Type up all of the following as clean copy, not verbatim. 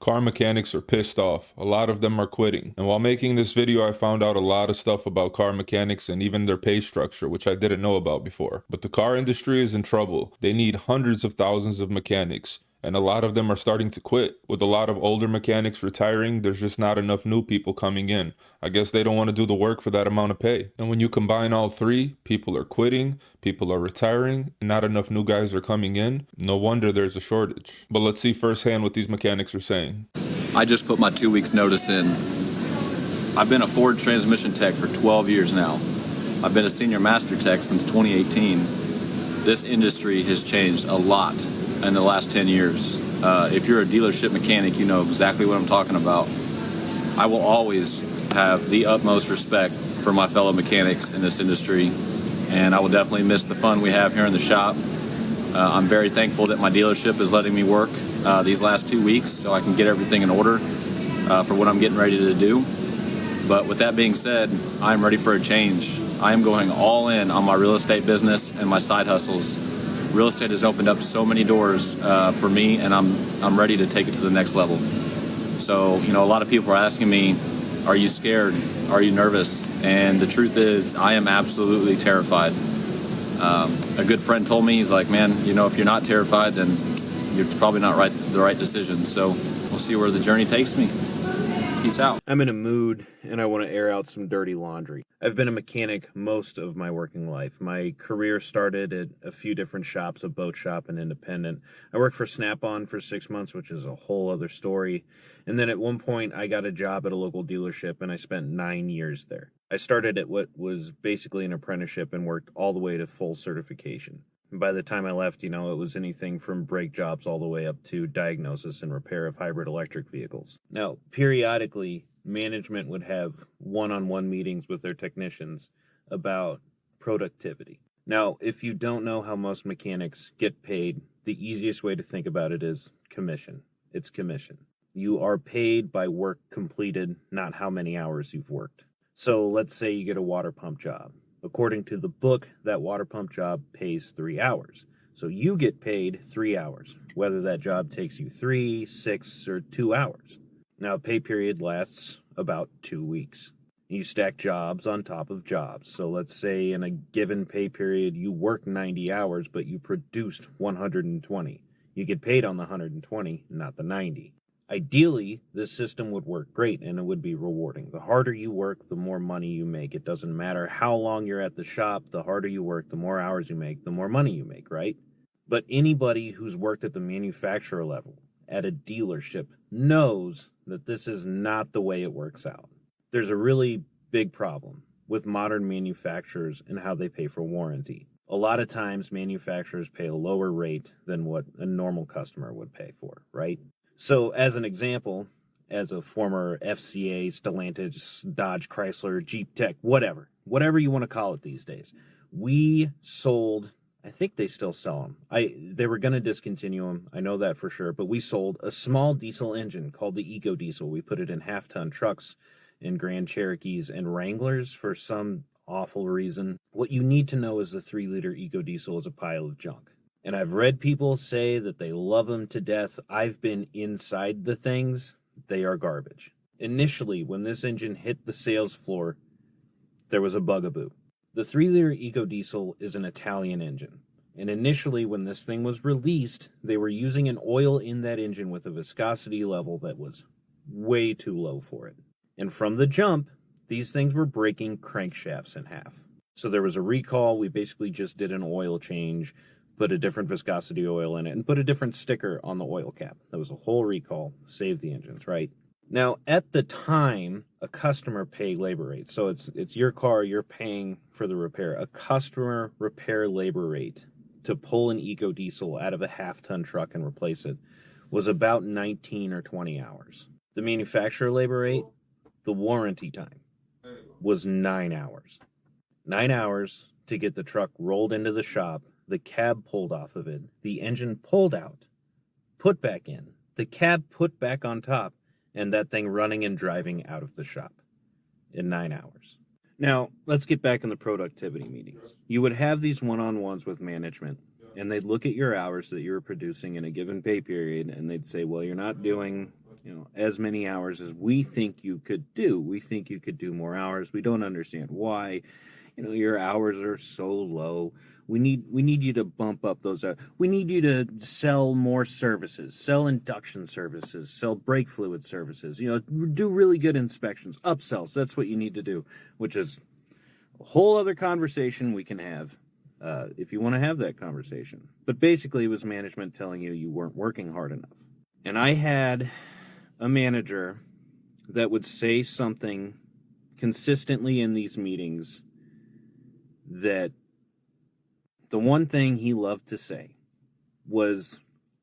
Car mechanics are pissed off. A lot of them are quitting. And while making this video, I found out a lot of stuff about car mechanics and even their pay structure, which I didn't know about before. But the car industry is in trouble. They need hundreds of thousands of mechanics, and a lot of them are starting to quit. With a lot of older mechanics retiring, there's just not enough new people coming in. I guess they don't want to do the work for that amount of pay. And when you combine all three, people are quitting, people are retiring, and not enough new guys are coming in. No wonder there's a shortage. But let's see firsthand what these mechanics are saying. I just put my 2 weeks notice in. I've been a Ford transmission tech for 12 years now. I've been a senior master tech since 2018. This industry has changed a lot in the last 10 years. If you're a dealership mechanic, you know exactly what I'm talking about. I will always have the utmost respect for my fellow mechanics in this industry, and I will definitely miss the fun we have here in the shop. I'm very thankful that my dealership is letting me work these last 2 weeks so I can get everything in order for what I'm getting ready to do. But with that being said, I'm ready for a change. I am going all in on my real estate business and my side hustles. Real estate has opened up so many doors for me, and I'm ready to take it to the next level. So, you know, a lot of people are asking me, are you scared? Are you nervous? And the truth is, I am absolutely terrified. A good friend told me, he's like, man, you know, if you're not terrified, then you're probably not the right decision. So we'll see where the journey takes me. Peace out. I'm in a mood and I want to air out some dirty laundry. I've been a mechanic most of my working life. My career started at a few different shops, a boat shop and independent. I worked for Snap-on for 6 months, which is a whole other story. And then at one point I got a job at a local dealership and I spent 9 years there. I started at what was basically an apprenticeship and worked all the way to full certification. By the time I left, it was anything from brake jobs all the way up to diagnosis and repair of hybrid electric vehicles. Now, periodically, management would have one-on-one meetings with their technicians about productivity. Now, if you don't know how most mechanics get paid, the easiest way to think about it is commission. It's commission. You are paid by work completed, not how many hours you've worked. So let's say you get a water pump job. According to the book, that water pump job pays 3 hours. So you get paid 3 hours, whether that job takes you 3, 6, or 2 hours. Now, a pay period lasts about 2 weeks. You stack jobs on top of jobs. So let's say in a given pay period, you work 90 hours, but you produced 120. You get paid on the 120, not the 90. Ideally, this system would work great and it would be rewarding. The harder you work, the more money you make. It doesn't matter how long you're at the shop, the harder you work, the more hours you make, the more money you make, right? But anybody who's worked at the manufacturer level, at a dealership, knows that this is not the way it works out. There's a really big problem with modern manufacturers and how they pay for warranty. A lot of times, manufacturers pay a lower rate than what a normal customer would pay for, right? So, as an example, as a former FCA, Stellantis, Dodge, Chrysler, Jeep Tech, whatever you want to call it these days, we sold, I think they still sell them. They were going to discontinue them, I know that for sure, but we sold a small diesel engine called the Eco Diesel. We put it in half-ton trucks, in Grand Cherokees and Wranglers for some awful reason. What you need to know is the 3-liter Eco Diesel is a pile of junk. And I've read people say that they love them to death. I've been inside the things. They are garbage. Initially, when this engine hit the sales floor, there was a bugaboo. The 3-liter Eco Diesel is an Italian engine. And initially, when this thing was released, they were using an oil in that engine with a viscosity level that was way too low for it. And from the jump, these things were breaking crankshafts in half. So there was a recall. We basically just did an oil change, put a different viscosity oil in it, and put a different sticker on the oil cap. That was a whole recall, saved the engines, right? Now, at the time, a customer paid labor rate. So it's your car, you're paying for the repair. A customer repair labor rate to pull an Eco Diesel out of a half-ton truck and replace it was about 19 or 20 hours. The manufacturer labor rate, the warranty time, was 9 hours. 9 hours to get the truck rolled into the shop, the cab pulled off of it, the engine pulled out, put back in, the cab put back on top, and that thing running and driving out of the shop in 9 hours. Now, let's get back in the productivity meetings. You would have these one-on-ones with management, and they'd look at your hours that you were producing in a given pay period, and they'd say, well, you're not doing as many hours as we think you could do. We think you could do more hours. We don't understand why. Your hours are so low. We need you to bump up those hours. We need you to sell more services, sell induction services, sell brake fluid services, do really good inspections, upsells. That's what you need to do, which is a whole other conversation we can have if you want to have that conversation. But basically, it was management telling you weren't working hard enough. And I had a manager that would say something consistently in these meetings that the one thing he loved to say was,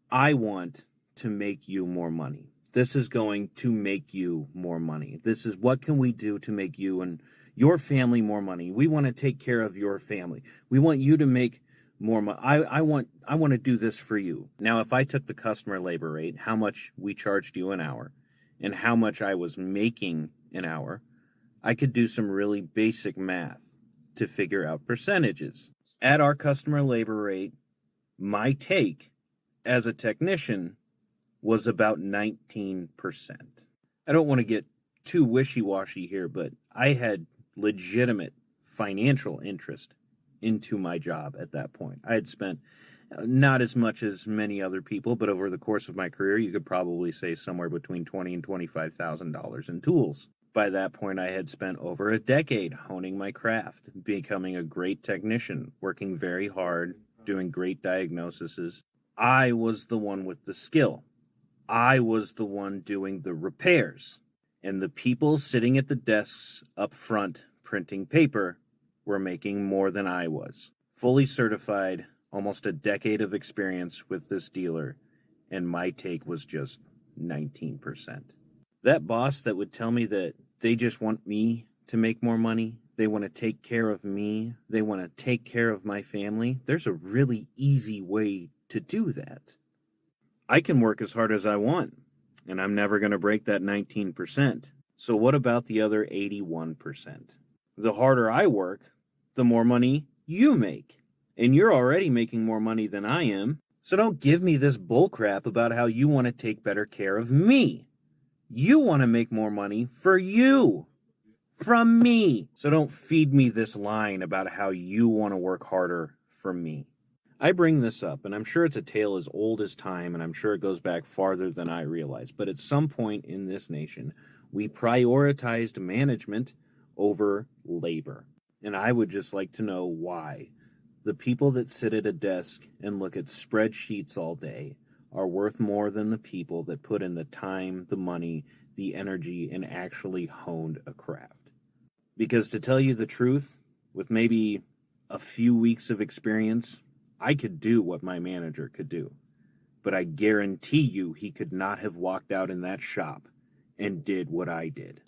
I want to make you more money. This is going to make you more money. This is what can we do to make you and your family more money. We want to take care of your family. We want you to make more money. I want to do this for you. Now, if I took the customer labor rate, how much we charged you an hour, and how much I was making an hour, I could do some really basic math to figure out percentages. At our customer labor rate, my take as a technician was about 19%. I don't want to get too wishy-washy here, but I had legitimate financial interest into my job at that point. I had spent not as much as many other people, but over the course of my career, you could probably say somewhere between $20,000 and $25,000 in tools. By that point, I had spent over a decade honing my craft, becoming a great technician, working very hard, doing great diagnoses. I was the one with the skill. I was the one doing the repairs. And the people sitting at the desks up front printing paper were making more than I was. Fully certified, almost a decade of experience with this dealer, and my take was just 19%. That boss that would tell me that they just want me to make more money, they want to take care of me, they want to take care of my family, there's a really easy way to do that. I can work as hard as I want, and I'm never going to break that 19%. So what about the other 81%? The harder I work, the more money you make. And you're already making more money than I am, so don't give me this bullcrap about how you want to take better care of me. You want to make more money for you, from me. So don't feed me this line about how you want to work harder for me. I bring this up, and I'm sure it's a tale as old as time, and I'm sure it goes back farther than I realize. But at some point in this nation, we prioritized management over labor. And I would just like to know why. The people that sit at a desk and look at spreadsheets all day are worth more than the people that put in the time, the money, the energy, and actually honed a craft. Because to tell you the truth, with maybe a few weeks of experience, I could do what my manager could do. But I guarantee you he could not have walked out in that shop and did what I did.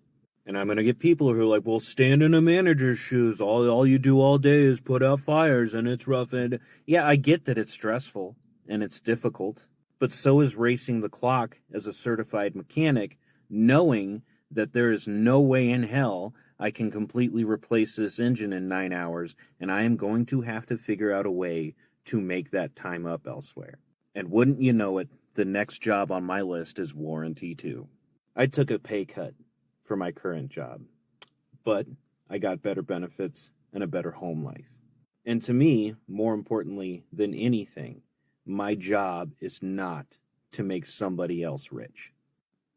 And I'm going to get people who are like, well, stand in a manager's shoes. All you do all day is put out fires, and it's rough. And yeah, I get that it's stressful and it's difficult. But so is racing the clock as a certified mechanic, knowing that there is no way in hell I can completely replace this engine in 9 hours, and I am going to have to figure out a way to make that time up elsewhere. And wouldn't you know it, the next job on my list is warranty too. I took a pay cut for my current job, but I got better benefits and a better home life. And to me, more importantly than anything, my job is not to make somebody else rich.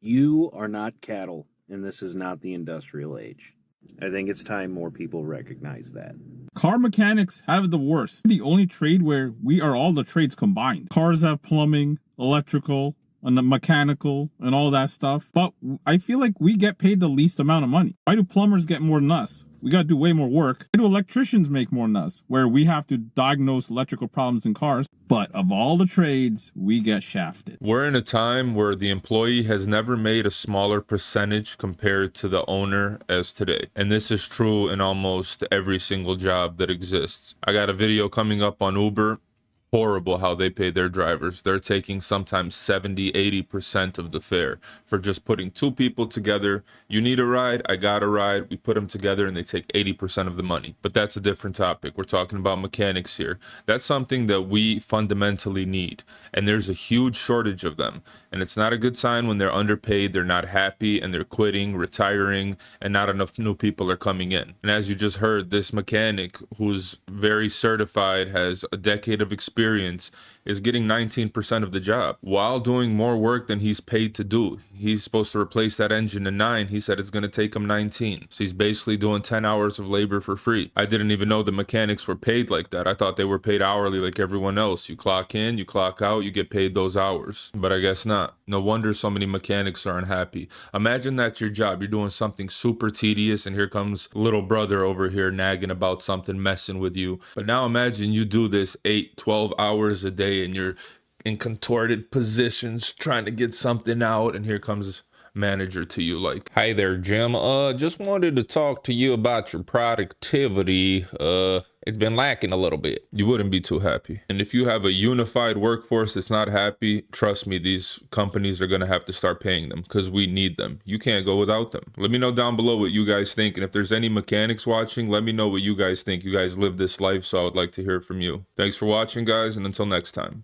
You are not cattle, and this is not the industrial age. I think it's time more people recognize that. Car mechanics have the worst. The only trade where we are all the trades combined. Cars have plumbing, electrical, and the mechanical, and all that stuff. But I feel like we get paid the least amount of money. Why do plumbers get more than us? We gotta do way more work. Why do electricians make more than us? Where we have to diagnose electrical problems in cars. But of all the trades, we get shafted. We're in a time where the employee has never made a smaller percentage compared to the owner as today. And this is true in almost every single job that exists. I got a video coming up on Uber horrible how they pay their drivers. They're taking sometimes 70-80% of the fare for just putting two people together. You need a ride, I got a ride, we put them together and they take 80% of the money. But that's a different topic. We're talking about mechanics here. That's something that we fundamentally need, and there's a huge shortage of them. And it's not a good sign when they're underpaid, they're not happy, and they're quitting, retiring, and not enough new people are coming in. And as you just heard, this mechanic who's very certified, has a decade of experience, is getting 19% of the job while doing more work than he's paid to do. He's supposed to replace that engine in 9. He said it's going to take him 19. So he's basically doing 10 hours of labor for free. I didn't even know the mechanics were paid like that. I thought they were paid hourly like everyone else. You clock in, you clock out, you get paid those hours. But I guess not. No wonder so many mechanics are unhappy. Imagine that's your job. You're doing something super tedious and here comes little brother over here nagging about something, messing with you. But now imagine you do this 8, 12 hours a day and you're in contorted positions trying to get something out, and here comes manager to you like, "Hey there, Jim. Just wanted to talk to you about your productivity. It's been lacking a little bit." You wouldn't be too happy. And if you have a unified workforce that's not happy, trust me, these companies are going to have to start paying them because we need them. You can't go without them. Let me know down below what you guys think. And if there's any mechanics watching, let me know what you guys think. You guys live this life, so I would like to hear from you. Thanks for watching, guys, and until next time.